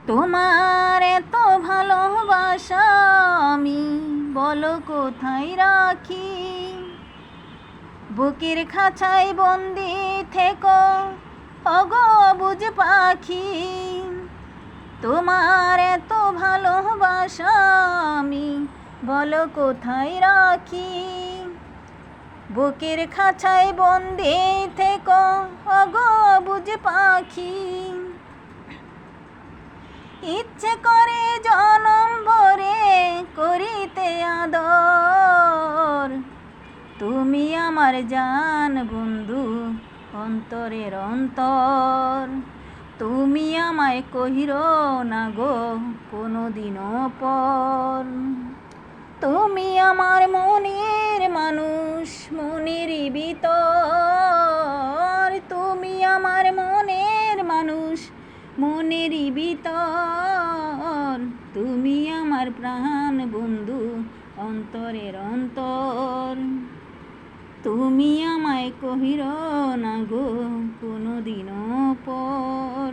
তোমার এত ভালোবাসা আমি বলো কোথায় রাখি। বুকের খাঁচায় বন্দি থেকো ওগো অবুঝ পাখি। তোমার এত ভালোবাসা আমি বলো কোথায় রাখি। বুকের খাঁচায় বন্দি থেকো ওগো অবুঝ পাখি। ইচ্ছে করে জনম ভরে করিতে আদর। তুমি আমার জান বন্ধু অন্তরের অন্তর। তুমি আমায় কহিরো না গো কোনোদিনও পর। তুমি আমার মনের মানুষ মনের ভিতর। তুমি আমার মনের মানুষ মনের ভিতর। তুমি আমার প্রাণ বন্ধু অন্তরের অন্তর। তুমি আমায় কহিরো না গো কোনোদিনও পর।